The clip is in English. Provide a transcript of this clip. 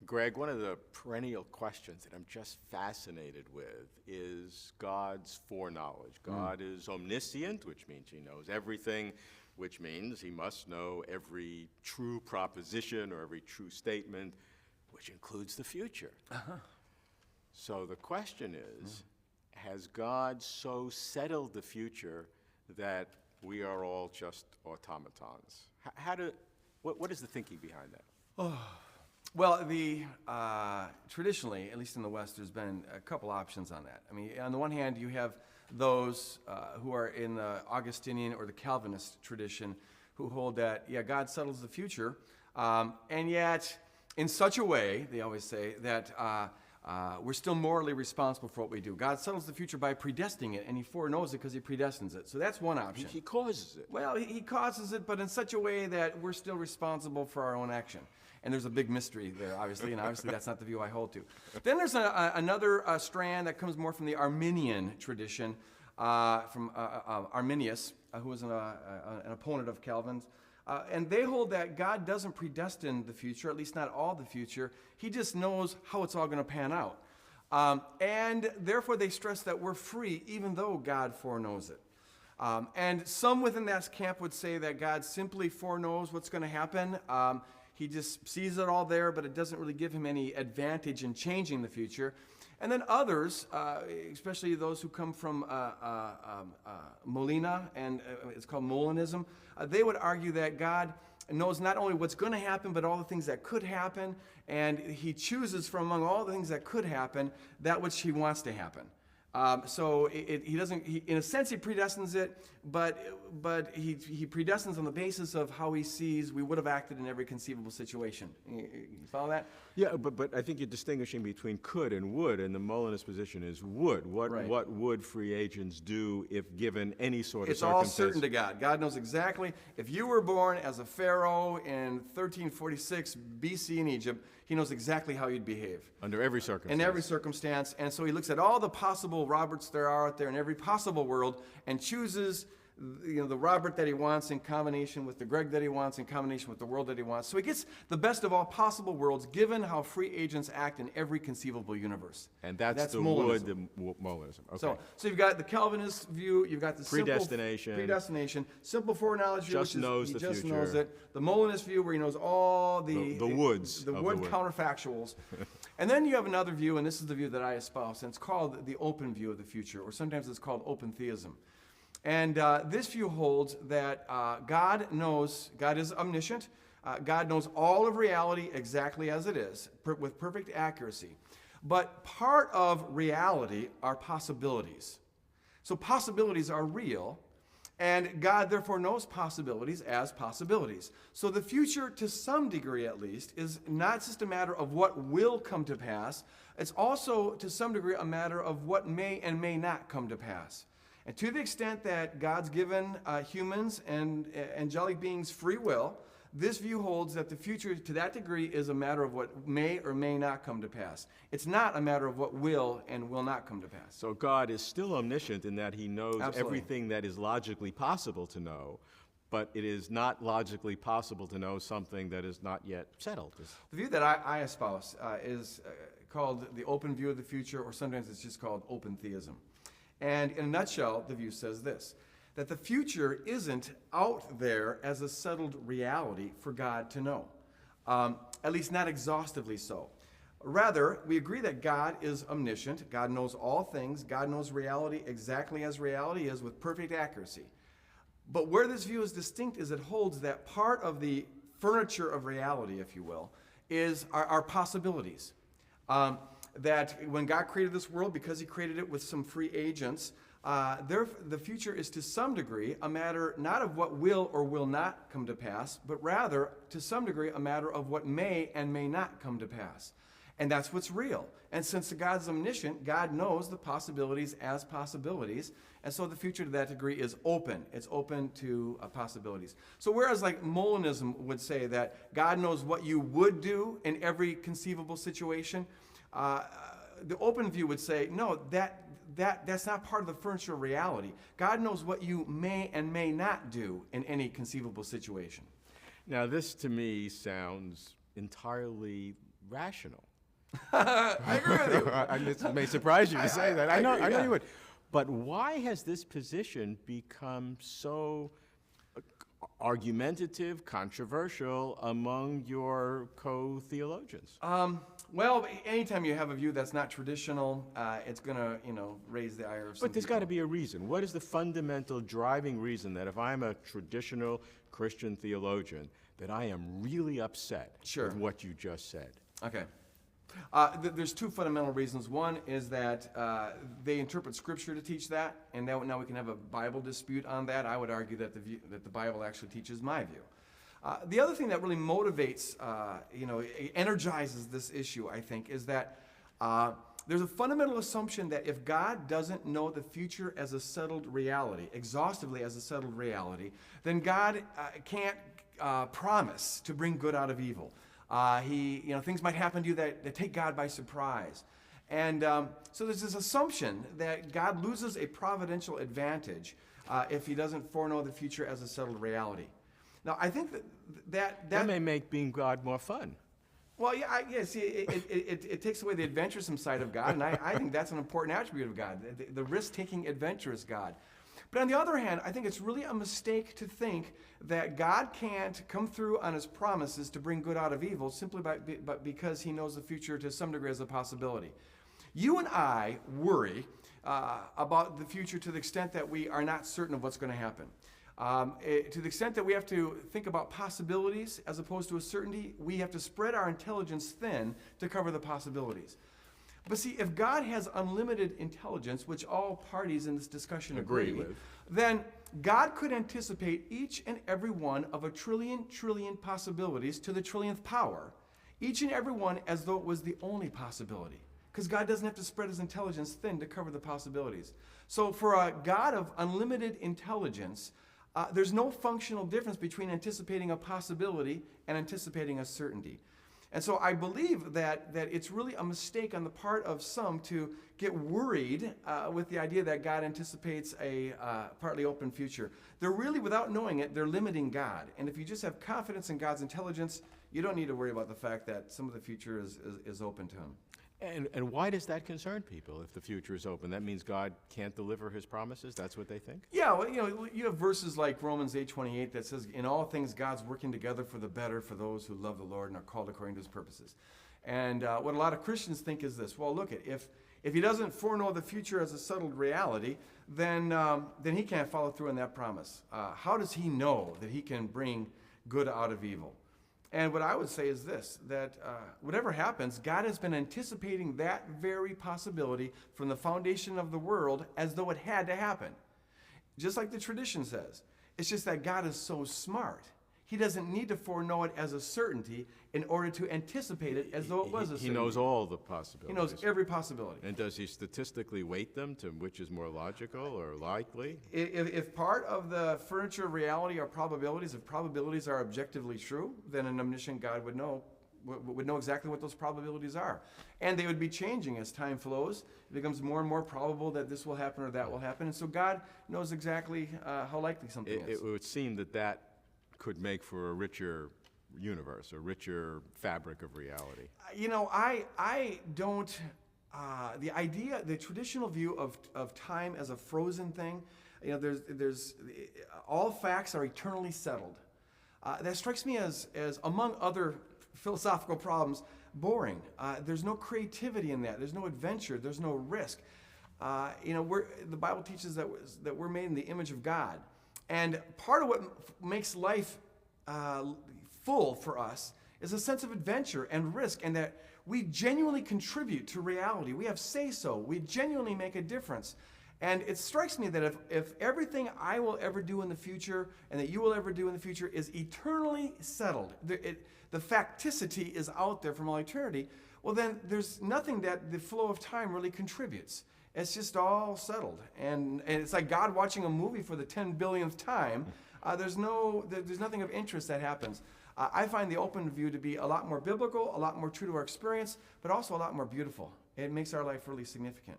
Greg, one of the perennial questions that I'm just fascinated with is God's foreknowledge. God is omniscient, which means he knows everything, which means he must know every true proposition or every true statement, which includes the future. So the question is, has God so settled the future that we are all just automatons? What is the thinking behind that? Well, traditionally, at least in the West, there's been a couple options on that. I mean, on the one hand, you have those who are in the Augustinian or the Calvinist tradition who hold that, yeah, God settles the future, and yet in such a way, they always say, that we're still morally responsible for what we do. God settles the future by predestining it, and he foreknows it because he predestines it. So that's one option. He causes it. Well, he causes it, but in such a way that we're still responsible for our own action. And there's a big mystery there, obviously, and obviously that's not the view I hold to. Then there's another strand that comes more from the Arminian tradition, from Arminius, who was an opponent of Calvin's. And they hold that God doesn't predestine the future, at least not all the future. He just knows how it's all going to pan out. And therefore they stress that we're free even though God foreknows it. And some within that camp would say that God simply foreknows what's going to happen. He just sees it all there, but it doesn't really give him any advantage in changing the future. And then others, especially those who come from Molina, and it's called Molinism, they would argue that God knows not only what's going to happen, but all the things that could happen, and he chooses from among all the things that could happen, that which he wants to happen. So he doesn't, in a sense, he predestines it, but he predestines on the basis of how he sees we would have acted in every conceivable situation. You follow that? Yeah, but I think you're distinguishing between could and would, and the Molinist position is would. What would free agents do if given any sort of circumstance? It's all certain to God. God knows exactly. If you were born as a pharaoh in 1346 BC in Egypt, he knows exactly how you'd behave. Under every circumstance. In every circumstance. And so he looks at all the possible Roberts there are out there in every possible world and chooses the Robert that he wants in combination with the Greg that he wants in combination with the world that he wants. So he gets the best of all possible worlds given how free agents act in every conceivable universe. And that's the Molinism. Molinism. Okay. So you've got the Calvinist view, you've got the predestination, simple foreknowledge view, just knows the just future. Knows it. The Molinist view where he knows all the woods, the wood counterfactuals. And then you have another view, and this is the view that I espouse, and it's called the open view of the future, or sometimes it's called open theism. And this view holds that God is omniscient. God knows all of reality exactly as it is, with perfect accuracy. But part of reality are possibilities. So possibilities are real, and God therefore knows possibilities as possibilities. So the future, to some degree at least, is not just a matter of what will come to pass. It's also, to some degree, a matter of what may and may not come to pass. And to the extent that God's given humans and angelic beings free will, this view holds that the future, to that degree, is a matter of what may or may not come to pass. It's not a matter of what will and will not come to pass. So God is still omniscient in that he knows Absolutely. Everything that is logically possible to know, but it is not logically possible to know something that is not yet settled. The view that I espouse is called the open view of the future, or sometimes it's just called open theism. And in a nutshell, the view says this, that the future isn't out there as a settled reality for God to know, at least not exhaustively so. Rather, we agree that God is omniscient. God knows all things. God knows reality exactly as reality is with perfect accuracy. But where this view is distinct is it holds that part of the furniture of reality, if you will, is our possibilities. That when God created this world, because he created it with some free agents, the future is to some degree a matter not of what will or will not come to pass, but rather to some degree a matter of what may and may not come to pass. And that's what's real. And since God's omniscient, God knows the possibilities as possibilities. And so the future to that degree is open. It's open to possibilities. So whereas like Molinism would say that God knows what you would do in every conceivable situation, the open view would say, no, that's not part of the furniture of reality. God knows what you may and may not do in any conceivable situation. Now, this to me sounds entirely rational. I agree with you. It may surprise you to say that. I know agree, yeah. you would. But why has this position become so argumentative, controversial among your co-theologians? Well, anytime you have a view that's not traditional, it's going to, raise the ire of some But there's people. got to be a reason. What is the fundamental driving reason that if I'm a traditional Christian theologian, that I am really upset Sure. with what you just said? Okay. There's two fundamental reasons. One is that they interpret Scripture to teach that, and now we can have a Bible dispute on that. I would argue that the Bible actually teaches my view. The other thing that really motivates, energizes this issue, I think, is that there's a fundamental assumption that if God doesn't know the future as a settled reality, exhaustively as a settled reality, then God can't promise to bring good out of evil. Things might happen to you that take God by surprise. And so there's this assumption that God loses a providential advantage if he doesn't foreknow the future as a settled reality. Now, I think that may make being God more fun. Well, yeah, see, it takes away the adventuresome side of God, and I think that's an important attribute of God, the risk-taking, adventurous God. But on the other hand, I think it's really a mistake to think that God can't come through on his promises to bring good out of evil simply but because he knows the future to some degree as a possibility. You and I worry about the future to the extent that we are not certain of what's going to happen. To the extent that we have to think about possibilities as opposed to a certainty, we have to spread our intelligence thin to cover the possibilities. But see, if God has unlimited intelligence, which all parties in this discussion agree with, then God could anticipate each and every one of a trillion possibilities to the trillionth power, each and every one as though it was the only possibility. Because God doesn't have to spread his intelligence thin to cover the possibilities. So for a God of unlimited intelligence, there's no functional difference between anticipating a possibility and anticipating a certainty. And so I believe that it's really a mistake on the part of some to get worried with the idea that God anticipates a partly open future. They're really, without knowing it, they're limiting God. And if you just have confidence in God's intelligence, you don't need to worry about the fact that some of the future is open to him. And why does that concern people if the future is open? That means God can't deliver his promises? That's what they think? Yeah, well, you have verses like Romans 8:28 that says, in all things God's working together for the better for those who love the Lord and are called according to his purposes. And what a lot of Christians think is this: well, look, if he doesn't foreknow the future as a settled reality, then he can't follow through on that promise. How does he know that he can bring good out of evil? And what I would say is this, that whatever happens, God has been anticipating that very possibility from the foundation of the world as though it had to happen. Just like the tradition says. It's just that God is so smart. He doesn't need to foreknow it as a certainty in order to anticipate it as though it was a certainty. He knows all the possibilities. He knows every possibility. And does he statistically weight them to which is more logical or likely? If part of the furniture of reality are probabilities, if probabilities are objectively true, then an omniscient God would know exactly what those probabilities are. And they would be changing as time flows. It becomes more and more probable that this will happen or that will happen. And so God knows exactly how likely something is. It would seem that could make for a richer universe, a richer fabric of reality. I don't, the traditional view of time as a frozen thing, there's all facts are eternally settled. That strikes me as among other philosophical problems, boring. There's no creativity in that. There's no adventure. There's no risk. The Bible teaches that we're made in the image of God. And part of what makes life full for us is a sense of adventure and risk, and that we genuinely contribute to reality. We have say-so. We genuinely make a difference. And it strikes me that if everything I will ever do in the future and that you will ever do in the future is eternally settled, the facticity is out there from all eternity, well then there's nothing that the flow of time really contributes. It's just all settled. And it's like God watching a movie for the 10 billionth time. There's nothing of interest that happens. I find the open view to be a lot more biblical, a lot more true to our experience, but also a lot more beautiful. It makes our life really significant.